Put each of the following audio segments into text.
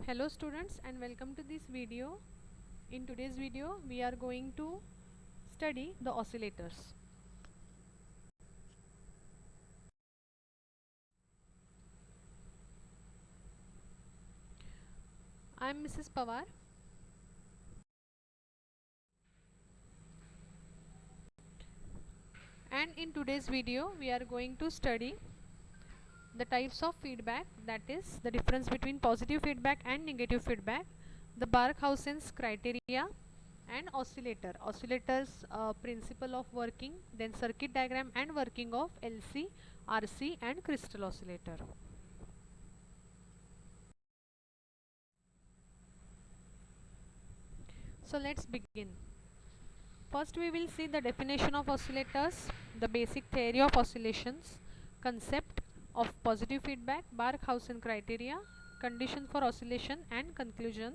Hello students and welcome to this video. In today's video we are going to study the oscillators. I am Mrs. Pawar and in today's video we are going to study the types of feedback, that is the difference between positive feedback and negative feedback, the Barkhausen's criteria and oscillators principle of working, then circuit diagram and working of LC, RC and crystal oscillator. So let's begin. First we will see the definition of oscillators, the basic theory of oscillations, concept of positive feedback, Barkhausen criteria, condition for oscillation and conclusion.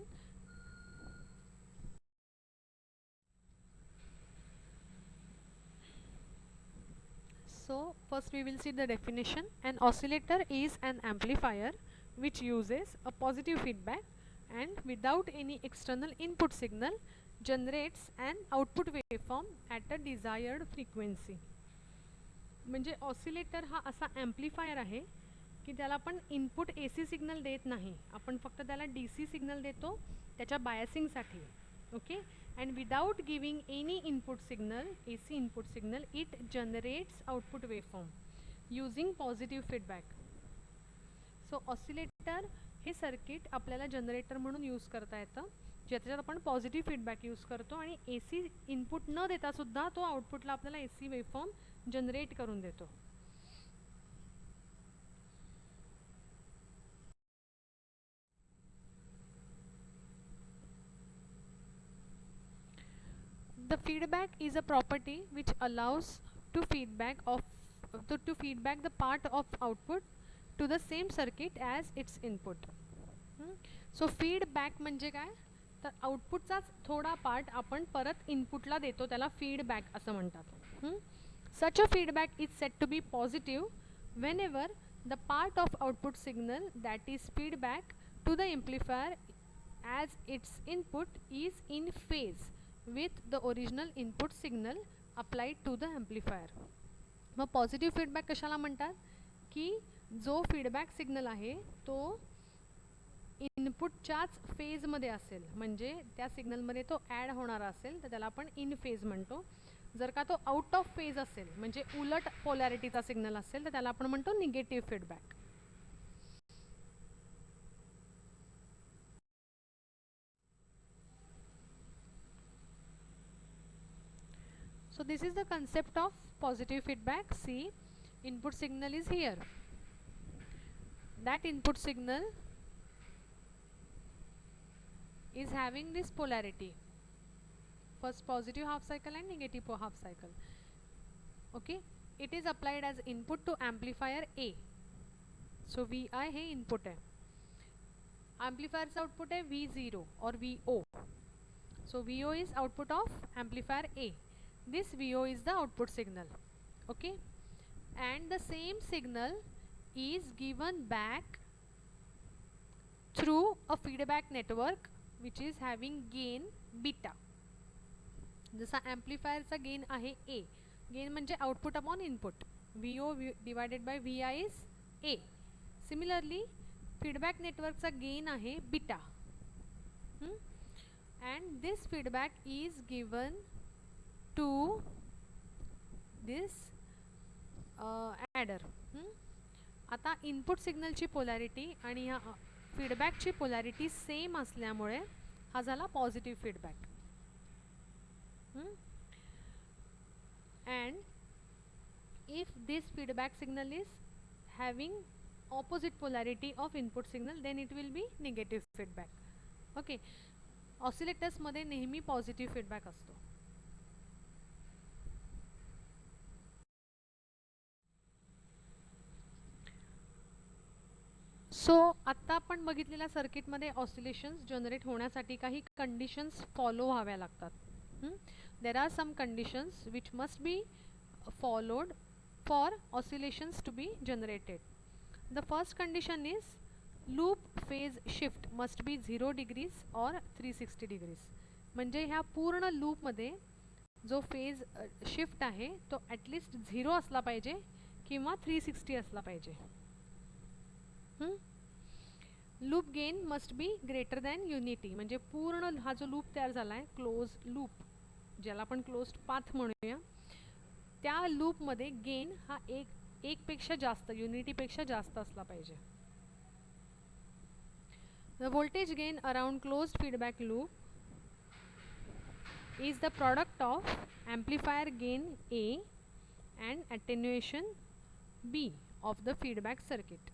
So first we will see the definition. An oscillator is an amplifier which uses a positive feedback and without any external input signal generates an output waveform at a desired frequency. म्हणजे oscillator हा असा amplifier आहे की त्याला आपण input AC signal देत नाही, आपण फक्त त्याला DC सिग्नल देतो त्याच्या बायसिंगसाठी. Okay, and without giving any input signal, AC input signal, it generates output waveform using positive feedback. So oscillator hey circuit आपल्याला जनरेटर म्हणून यूज करता येतं, ज्याच्यात आपण पॉझिटिव्ह फीडबॅक यूज करतो आणि AC इनपुट न देता सुद्धा तो आउटपुटला आपल्याला AC वेवफॉर्म जनरेट करून देतो. The feedback is a property which allows to feedback the part of output to the same circuit as its input. So feedback म्हणजे काय, तर आउटपुटचाच थोडा पार्ट आपण परत इनपुटला देतो, त्याला फीडबॅक असं म्हणतात. Such a feedback is said to be positive whenever the part of output signal that is feedback to the amplifier as its input is in phase with the original input signal applied to the amplifier. Mug positive feedback कशाला म्हणतात की जो feedback signal आहे तो इनपुटच्याच फेजमध्ये असेल, म्हणजे त्या सिग्नलमध्ये तो ॲड होणारा असेल तर त्याला आपण इन फेज म्हणतो. जर का तो आउट ऑफ फेज असेल म्हणजे उलट पोलॅरिटीचा सिग्नल असेल तर त्याला आपण म्हणतो negative feedback. So this is the concept of positive feedback. See, input signal is here. That input signal is having this polarity, first positive half cycle and negative half cycle. Okay, it is applied as input to amplifier A. So Vi है input है, amplifier चा output है V0 or VO. So VO is output of amplifier A. This VO is the output signal. Okay, and the same signal is given back through a feedback network which is having gain beta. जसा amplifier चा gain आहे A, gain म्हणजे output upon input, VO divided by Vi is A. Similarly feedback network चा gain आहे beta, and this feedback is given to this adder. आता input सिग्नलची polarity आणि ह्या फीडबॅकची पोलॅरिटी सेम असल्यामुळे हा झाला positive feedback. and if this feedback signal is having opposite polarity of input signal then it will be negative feedback. okay, oscillators मध्ये नेहमी positive feedback असतो. सो आत्ता आपण बघितलेल्या सर्किटमध्ये ऑसिलेशन्स जनरेट होण्यासाठी काही कंडिशन्स फॉलो व्हाव्या लागतात. There are some conditions which must be followed for oscillations to be generated. The first condition is loop phase shift must be 0 degrees or 360 degrees. म्हणजे ह्या पूर्ण लूपमध्ये जो फेज शिफ्ट आहे तो ॲटलिस्ट 0 असला पाहिजे किंवा 360 असला पाहिजे. Loop gain must be greater than unity. म्हणजे पूर्ण हा जो लूप तयार झाला आहे क्लोज लूप, ज्याला आपण क्लोज्ड पाथ म्हणूया, त्या लूपमध्ये गेन हा एकपेक्षा जास्त, युनिटीपेक्षा जास्त असला पाहिजे. The voltage gain around closed feedback loop is the product of amplifier gain A and attenuation B of the feedback circuit.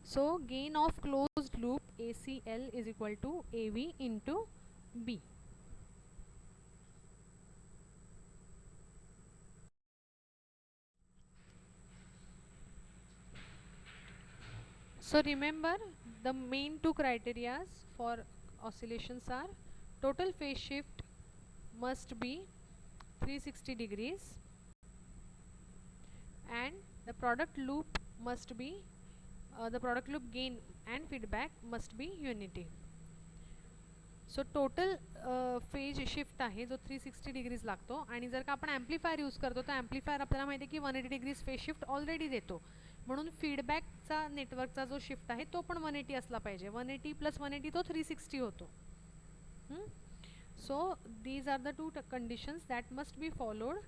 So gain of closed loop ACL is equal to AV into B. So remember, the main two criteria for oscillations are total phase shift must be 360 degrees and the product loop must be the product loop gain and feedback must be unity. So total phase shift आहे जो 360 degrees लागतो. आणि जर का आपण amplifier use करतो तर amplifier आपल्याला माहिती आहे की 180 डिग्रीज फेज शिफ्ट ऑलरेडी देतो. म्हणून फीडबॅकचा नेटवर्कचा जो शिफ्ट आहे तो पण 180 असला पाहिजे. 180 + 180 तो 360 होतो. So these are the two conditions that must be followed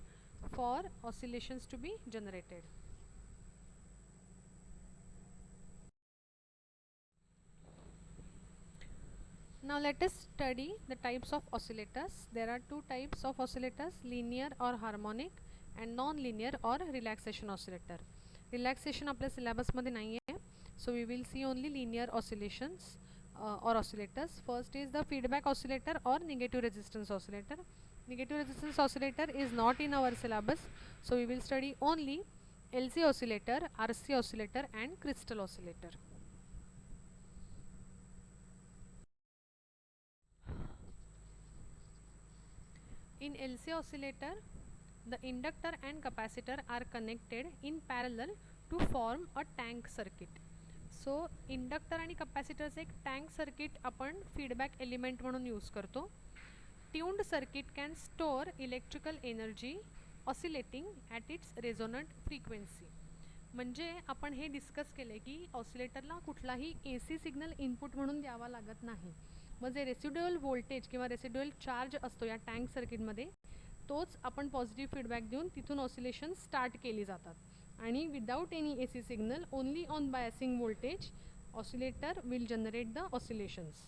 for oscillations to be generated. Now let us study the types of oscillators. There are two types of oscillators, linear or harmonic and non-linear or relaxation oscillator. Relaxation आपल्या syllabus मध्ये नाही आहे, so we will see only linear oscillations or oscillators. First is the feedback oscillator or negative resistance oscillator. Negative resistance oscillator is not in our syllabus, so we will study only LC oscillator, RC oscillator and crystal oscillator. In LC oscillator, the inductor and capacitor are connected in parallel to form a tank circuit. So inductor आणि capacitor एक tank circuit आपण feedback element म्हणून use करतो. Tuned circuit can store electrical energy oscillating at its resonant frequency. म्हणजे आपण हे discuss केले की ऑसिलेटरला कुठलाही AC सिग्नल इनपुट म्हणून द्यावा लागत नाही. मग जे रेसिड्युअल व्होल्टेज किंवा रेसिड्युअल चार्ज असतो या टँक सर्किटमध्ये तोच आपण पॉझिटिव्ह फीडबॅक देऊन तिथून ऑसिलेशन स्टार्ट केली जातात. आणि without any AC signal, only on biasing voltage, oscillator will generate the oscillations.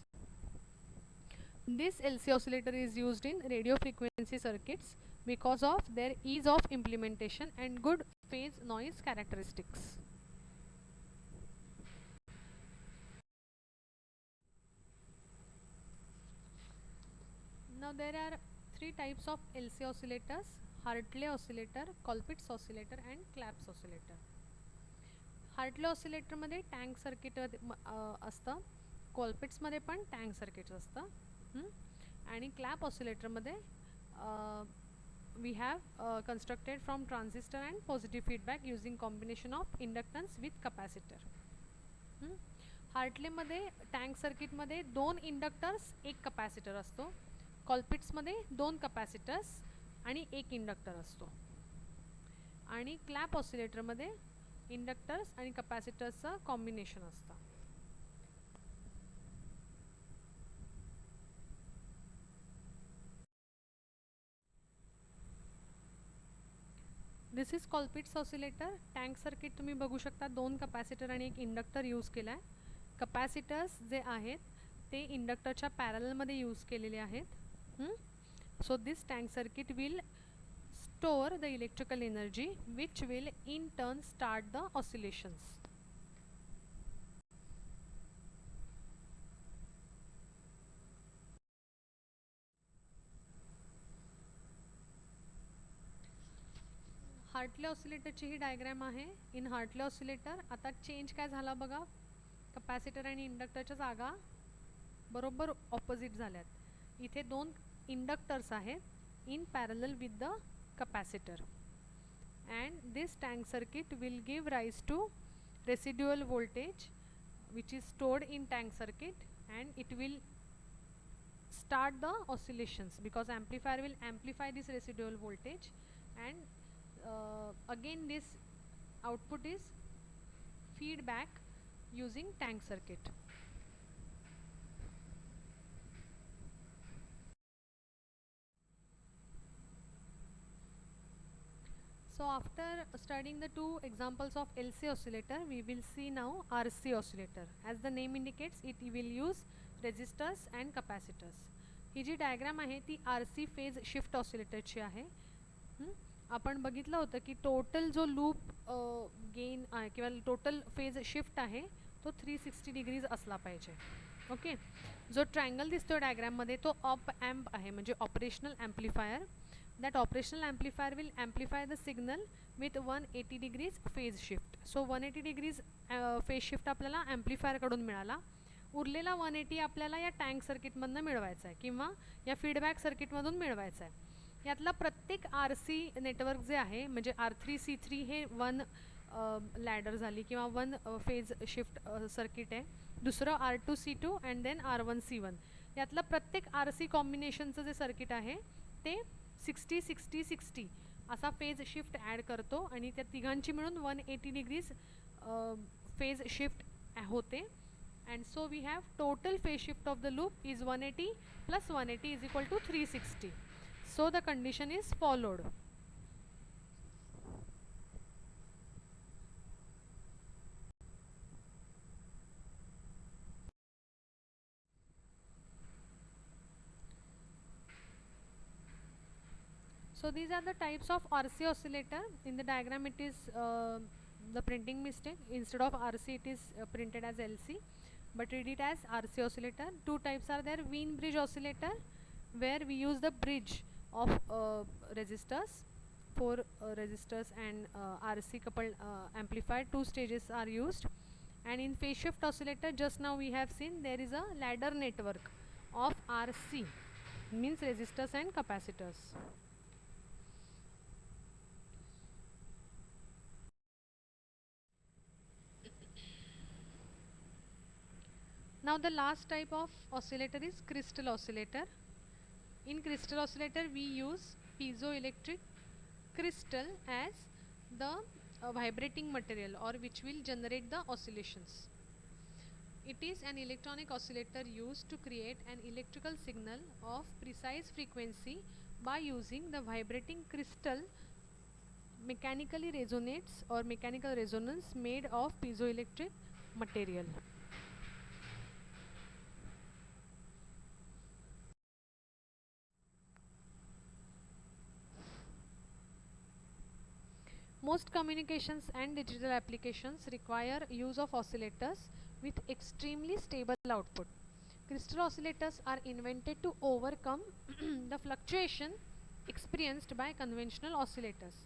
This LC oscillator is used in radio frequency circuits because of their ease of implementation and good phase noise characteristics. Now there are three types of LC oscillators: Hartley oscillator, Colpitts oscillator and Clapes oscillator. Hartley oscillator मध्ये tank circuit असतं, Colpitts मध्ये पण tank circuit असतं. आणि clap oscillator मध्ये we have constructed from transistor and positive feedback using combination of inductance with capacitor. Hartley मध्ये tank circuit मध्ये 2 inductors 1 capacitor असतो. कॉल्पिट्स मध्ये 2 कॅपॅसिटर्स आणि 1 इंडक्टर असतो. आणि क्लॅप ऑसिलेटर मध्ये इंडक्टर्स आणि कॅपॅसिटर्सचं कॉम्बिनेशन असतं. This is Colpitts oscillator. Tank circuit तुम्ही बघू शकता, 2 कॅपॅसिटर आणि 1 इंडक्टर यूज केला आहे. कॅपॅसिटर्स जे आहेत ते इंडक्टरच्या पॅरलमध्ये यूज केलेले आहेत. So this tank circuit will store the electrical energy which will in turn start the oscillations. Hartley ऑसिलेटरची ही डायग्राम आहे. इन हार्टले ऑसिलेटर आता चेंज काय झाला बघा, कॅपॅसिटर आणि इंडक्टरच्या जागा बरोबर ऑपोजिट झाल्यात. इथे 2 इंडक्टर्स आहेत in parallel with the capacitor. And this tank circuit will give rise to residual voltage which is stored in tank circuit, and it will start the oscillations because amplifier will amplify this residual voltage, and again this output is feedback using tank circuit. So after studying the two examples of LC oscillator, we will see now RC oscillator. As the name indicates, it will use resistors and capacitors. ही जी diagram आहे ती RC phase shift ऑसिलेटरची आहे. आपण बघितलं होतं की total जो लूप गेन आहे किंवा टोटल फेज शिफ्ट आहे तो 360 डिग्रीज असला पाहिजे. ओके, जो ट्रायंगल दिसतो डायग्राममध्ये तो ऑप एम्प आहे, म्हणजे operational amplifier. That operational amplifier will amplify the signal with 180 degrees phase shift. So 180 degrees phase shift आपल्याला amplifier कडून मिळाला. उरलेला 180 आपल्याला या टँक सर्किटमधून मिळवायचा आहे किंवा या फीडबॅक सर्किटमधून मिळवायचा आहे. यातला प्रत्येक RC नेटवर्क जे आहे, म्हणजे R3 C3 हे वन लॅडर झाली किंवा वन फेज शिफ्ट सर्किट आहे. दुसरं R2 C2 and then R1 C1. यातलं प्रत्येक RC कॉम्बिनेशनचं जे सर्किट आहे ते 60 60 60 असा फेज शिफ्ट ॲड करतो आणि त्या तिघांची मिळून 180 डिग्रीज फेज शिफ्ट होते. And so we have total phase shift of the loop is 180 plus 180 is equal to 360. So the condition is followed. So these are the types of RC oscillator. In the diagram it is the printing mistake. Instead of RC it is printed as LC, but read it as RC oscillator. Two types are there. Wien bridge oscillator, where we use the bridge of resistors, four resistors and RC coupled amplifier. Two stages are used. And in phase shift oscillator, just now we have seen there is a ladder network of RC, means resistors and capacitors. Now the last type of oscillator is crystal oscillator. In crystal oscillator we use piezoelectric crystal as the vibrating material, or which will generate the oscillations. It is an electronic oscillator used to create an electrical signal of precise frequency by using the vibrating crystal mechanically resonates or mechanical resonance made of piezoelectric material. Most communications and digital applications require use of oscillators with extremely stable output. Crystal oscillators are invented to overcome the fluctuation experienced by conventional oscillators.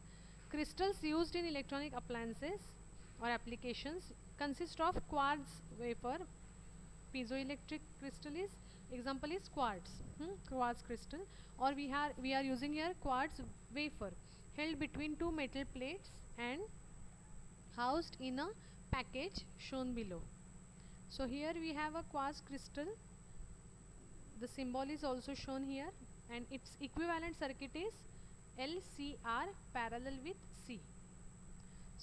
Crystals used in electronic appliances or applications consist of quartz wafer. Piezoelectric crystal is example is quartz, quartz crystal, or we are using here quartz wafer held between two metal plates and housed in a package shown below. So here we have a quartz crystal. The symbol is also shown here, and its equivalent circuit is LCR parallel with C.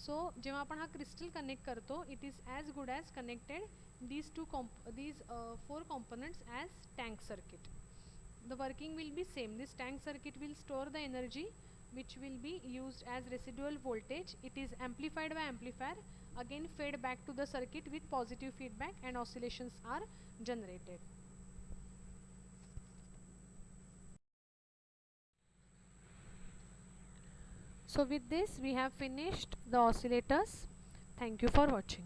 So जेव्हा आपण हा crystal connect करतो, it is as good as connected these four components as tank circuit. The working will be same. This tank circuit will store the energy which will be used as residual voltage. It is amplified by amplifier, again fed back to the circuit with positive feedback, and oscillations are generated. So with this we have finished the oscillators. Thank you for watching.